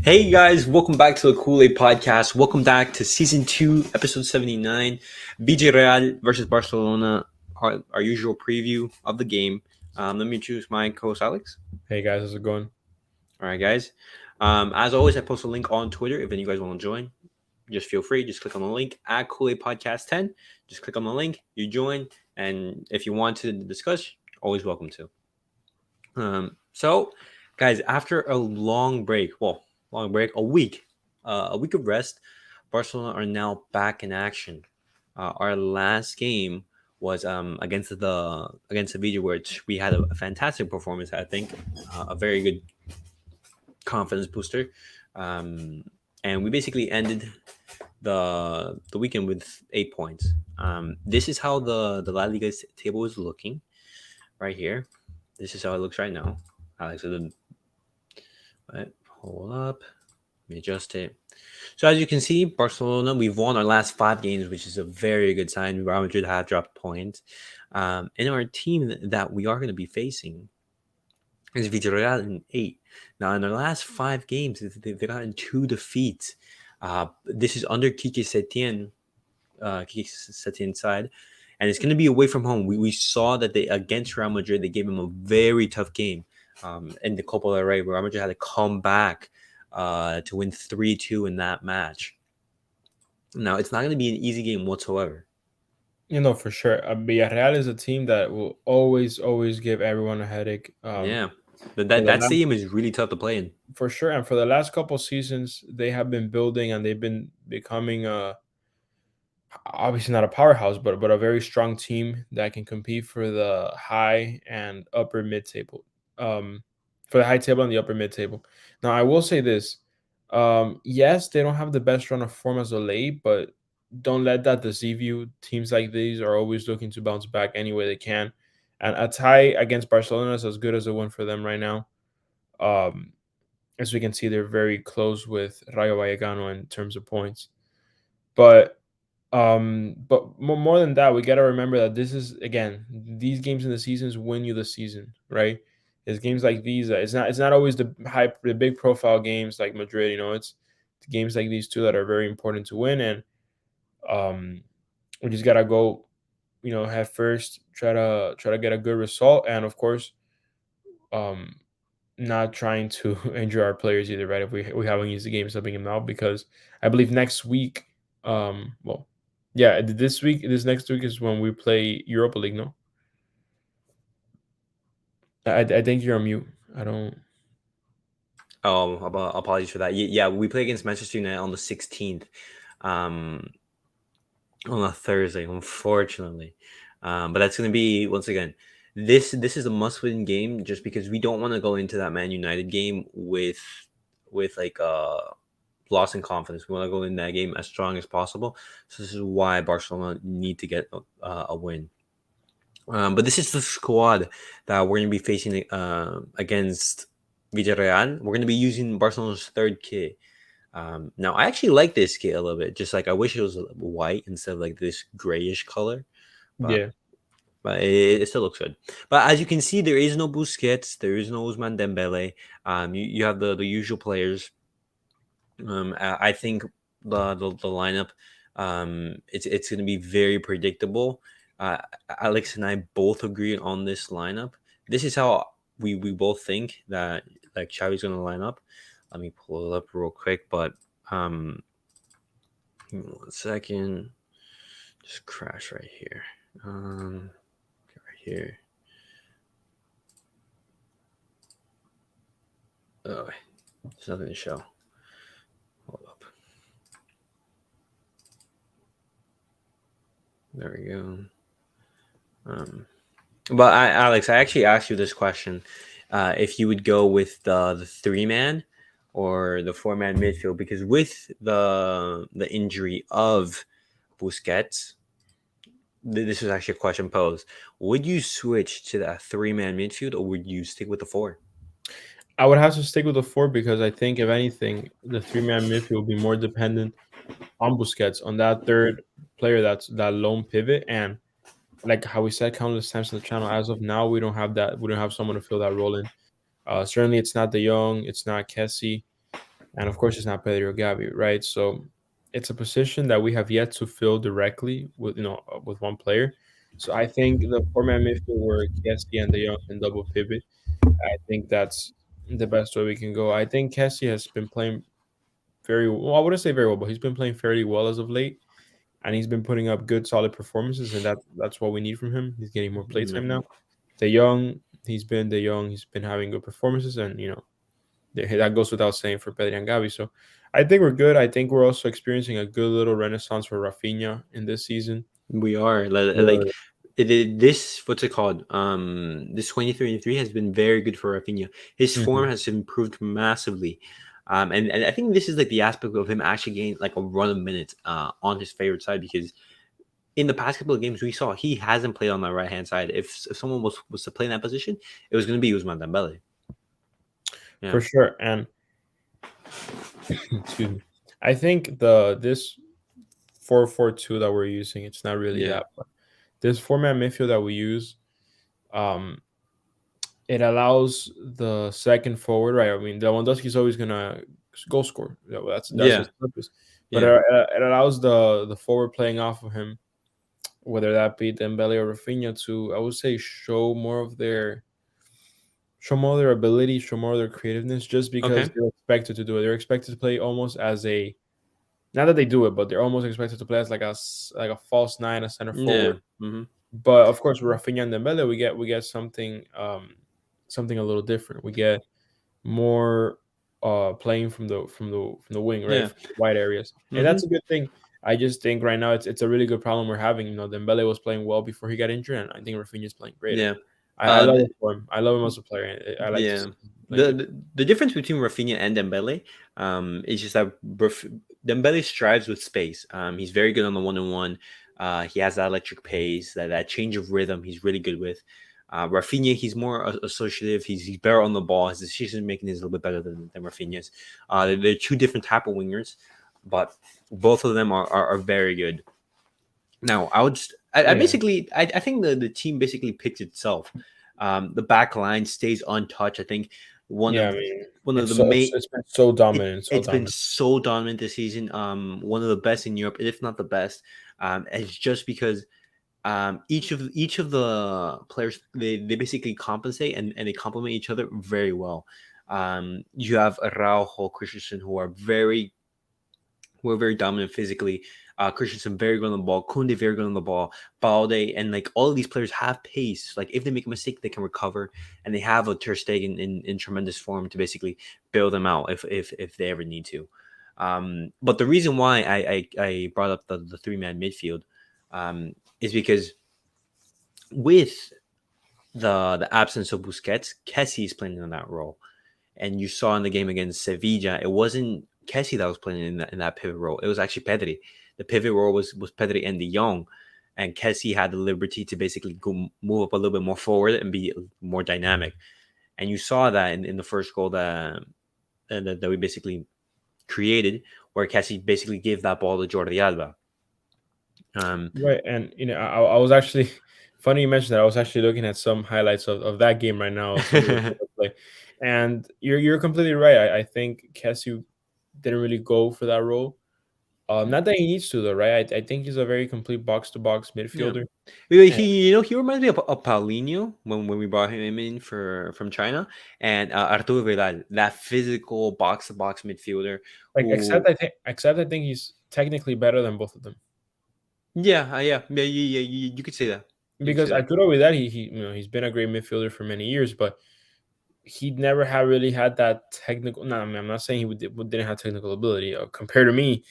Hey guys, welcome back to the Kool-Aid Podcast. Welcome back to Season 2, Episode 79, Villareal versus Barcelona, our usual preview of the game. Let me introduce my co-host Alex. Hey guys, how's it going? All right, guys. As always, I post a link on Twitter if any of you guys want to join. Just feel free. Just click on the link at Kool-Aid Podcast 10. Just click on the link, you join, and if you want to discuss, always welcome to. So, guys, after a long break, a week of rest, Barcelona are now back in action. Our last game was against the Sevilla, which we had a fantastic performance. I think a very good confidence booster, um, and we basically ended the weekend with 8 points. This is how the La Liga table is looking right here. This is how it looks right now. Alex, hold up. Let me adjust it. So as you can see, Barcelona, we've won our last 5 games, which is a very good sign. Real Madrid have dropped points. And our team that we are going to be facing is Villareal in 8. Now, in their last 5 games, they've gotten 2 defeats. This is under Kike Setien's side. And it's going to be away from home. We saw that they against Real Madrid, they gave them a very tough game in the Copa del Rey, where Real Madrid had to come back to win 3-2 in that match. Now, it's not going to be an easy game whatsoever. For sure. Villarreal is a team that will always give everyone a headache. Yeah, For the that last, stadium is really tough to play in. for sure, and for the last couple seasons, they have been building and they've been becoming obviously not a powerhouse, but a very strong team that can compete for the high and upper mid table. For the high table and the upper mid table. Now, I will say this: yes, they don't have the best run of form as of late, but don't let that deceive you. Teams like these are always looking to bounce back any way they can, and a tie against Barcelona is as good as a win for them right now. Um, as we can see, they're very close with Rayo Vallecano in terms of points, but more than that, we got to remember that this is, again, these games in the seasons win you the season, right? It's games like these. It's not always the big profile games like Madrid. It's games like these two that are very important to win, and um, we just gotta go, head first, try to get a good result, and of course, um, not trying to injure our players either, right? If we haven't used the game, subbing him out, because I believe next week, well, yeah, this next week is when we play Europa League. No, I think you're on mute. I don't. Oh, apologies for that. Yeah, we play against Manchester United on the 16th, on a Thursday, unfortunately. But that's going to be, once again, this is a must-win game, just because we don't want to go into that Man United game with like loss in confidence. We want to go in that game as strong as possible. So this is why Barcelona need to get a win. But this is the squad that we're going to be facing against Villarreal. We're going to be using Barcelona's third kit. Now, I actually like this kit a little bit. Just like I wish it was white instead of like this grayish color, but Yeah, it still looks good. But as you can see, there is no Busquets, there is no Ousmane Dembele. You have the usual players. I think the lineup, it's going to be very predictable. Uh, Alex and I both agree on this lineup. This is how we both think that like Xavi's going to line up. Let me pull it up real quick, but give me 1 second. Just crash right here. Right here. Oh, there's nothing to show. Hold up. There we go. But Alex, I actually asked you this question: if you would go with the 3-man or the 4-man midfield, because with the injury of Busquets, this was actually a question posed. Would you switch to that 3-man midfield, or would you stick with the 4? I would have to stick with the four because I think if anything, the three-man midfield will be more dependent on Busquets, on that third player, that's that lone pivot, and like how we said countless times on the channel, as of now, we don't have that. We don't have someone to fill that role in. Certainly, it's not De Jong, it's not Kessie. and of course it's not Pedro Gavi, right? So it's a position that we have yet to fill directly with with one player. So I think the four-man midfield where Kessie and De Jong can double pivot. I think that's the best way we can go. I think Kessie has been playing very well. I wouldn't say very well, but he's been playing fairly well as of late, and he's been putting up good, solid performances, and that's what we need from him. He's getting more playtime now. De Jong, he's been De Jong. He's been having good performances, and that goes without saying for Pedri and Gavi. So I think we're good. I think we're also experiencing a good little renaissance for Rafinha in this season. We are like Where this. What's it called? This 2023 has been very good for Rafinha. His form Mhm. has improved massively. And I think this is like the aspect of him actually getting like a run of minutes on his favorite side, because in the past couple of games we saw he hasn't played on the right hand side. If someone was to play in that position, it was going to be Usman Dembele. Yeah, for sure, and excuse me, I think the this 4-4-2 that we're using, it's not really yeah, that, but this four-man midfield that we use, um, it allows the second forward, right? I mean, Lewandowski's always gonna goal score. That's yeah, his purpose. But yeah. it allows the forward playing off of him, whether that be Dembele or Rafinha, to I would say show more of their ability, show more of their creativeness, just because Okay. they're expected to do it. They're expected to play almost as a not that they do it, but they're almost expected to play as like a false nine, a center Yeah. forward. Hmm. But of course, with Rafinha and Dembele, we get something a little different. We get more playing from the wing, right, Yeah. from the wide areas, and Hmm. that's a good thing. I just think right now it's a really good problem we're having. Dembele was playing well before he got injured, and I think Rafinha's playing great. And Yeah. I Uh, love it for him. I love him as a player. I like to yeah. see him playing The, good. the difference between Rafinha and Dembele, is just that Dembele strives with space. He's very good on the one on one. He has that electric pace, that change of rhythm. He's really good with. Rafinha, he's more associative. He's better on the ball. His decision making is a little bit better than Rafinha's. They're two different type of wingers, but both of them are very good. Now, I Yeah, basically, I think the team basically picks itself. The back line stays untouched. I think one yeah. of I mean, one of it's the so it's, main it's been so it, dominant, so it's been dominant. so dominant this season. One of the best in Europe, if not the best. It's just because each of the players, they basically compensate, and they complement each other very well. You have Araujo, Christensen, who are very dominant physically. Christensen very good on the ball. Kunde very good on the ball. Balde, and like all of these players have pace. Like if they make a mistake, they can recover, and they have a Ter Stegen in tremendous form to basically bail them out if they ever need to. But the reason why I brought up the three man midfield, is because with the absence of Busquets, Kessie is playing in that role. And you saw in the game against Sevilla, it wasn't Kessie that was playing in that pivot role. It was actually Pedri. The pivot role was Pedri and De Jong, and Kessie had the liberty to basically go move up a little bit more forward and be more dynamic. And you saw that in the first goal that we basically created, where Kessie basically gave that ball to Jordi Alba. Um, Right, and I was actually funny you mentioned that. I was actually looking at some highlights of that game right now, some of the play, and you're completely right. I think Cassie didn't really go for that role. Not that he needs to though, right? I think he's a very complete box to box yeah. midfielder. And He reminds me of Paulinho when we brought him in from China, and Arturo Vidal, that physical box to box midfielder like who, except I think he's technically better than both of them yeah, you could say that. You could say because that. Arturo Vidal he's been a great midfielder for many years, but he never had really had that technical. No, I mean, I'm not saying didn't have technical ability. Compared to me,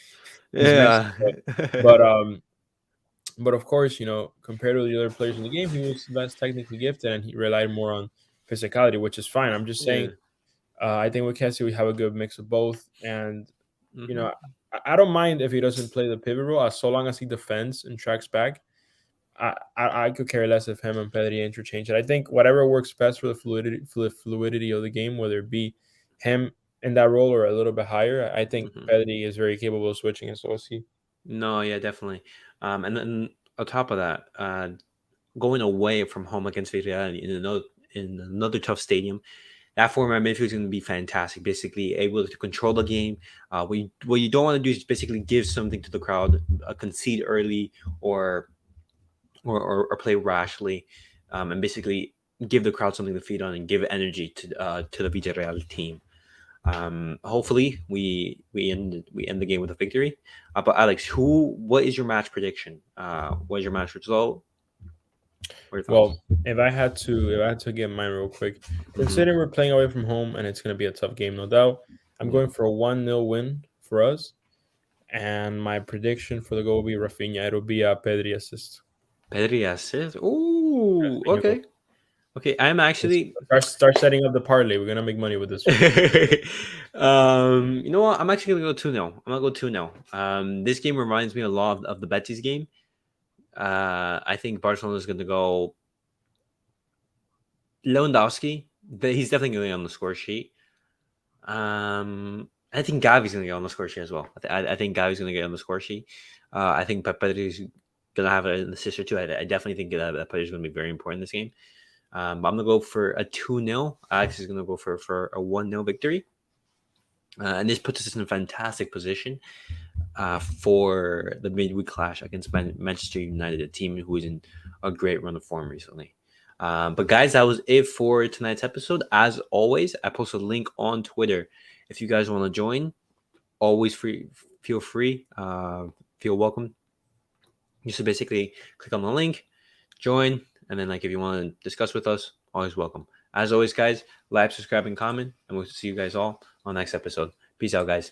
he's Messi. Yeah. But but of course, compared to the other players in the game, he was less technically gifted and he relied more on physicality, which is fine. I'm just saying, Yeah. I think with Kessie we have a good mix of both, and you Hmm. know, I don't mind if he doesn't play the pivot role as so long as he defends and tracks back. I could care less if him and Pedri interchange it. I think whatever works best for the fluidity of the game, whether it be him in that role or a little bit higher. I think Hmm. Pedri is very capable of switching, and so is he. No, yeah, definitely. And then on top of that, going away from home against Villareal in another tough stadium, That format midfield is going to be fantastic. Basically, able to control the game. What you don't want to do is basically give something to the crowd, concede early, or or play rashly, and basically give the crowd something to feed on and give energy to the Villareal team. Hopefully, we end the game with a victory. But Alex, what is your match prediction? What is your match result? What are your thoughts? Well, if I had to get mine real quick, Hmm. considering we're playing away from home and it's going to be a tough game, no doubt, I'm Yeah. going for a 1-0 win for us. And my prediction for the goal will be Rafinha. It'll be a Pedri assist. Pedri assist. Ooh, Rafinha goal. okay. Okay, I'm actually. Start setting up the parlay. We're gonna make money with this one. You know what? I'm actually gonna go 2-0. I'm gonna go 2-0. This game reminds me a lot of the Betis game. I think Barcelona is gonna go Lewandowski. He's definitely gonna be on the score sheet. I think Gavi's gonna get on the score sheet as well. I think Gavi's gonna get on the score sheet. I think Pedri's gonna have an assist or two. I definitely think that Pedri's gonna be very important in this game. But I'm gonna go for a 2-0. Alex is gonna go for a 1-0 victory. And this puts us in a fantastic position for the midweek clash against Manchester United, a team who is in a great run of form recently. But guys, that was it for tonight's episode. As always, I post a link on Twitter. If you guys want to join, always free. Feel free. Feel welcome. You should basically click on the link, join, and then like if you want to discuss with us, always welcome. As always, guys, like, subscribe, and comment, and we'll see you guys all on the next episode. Peace out, guys.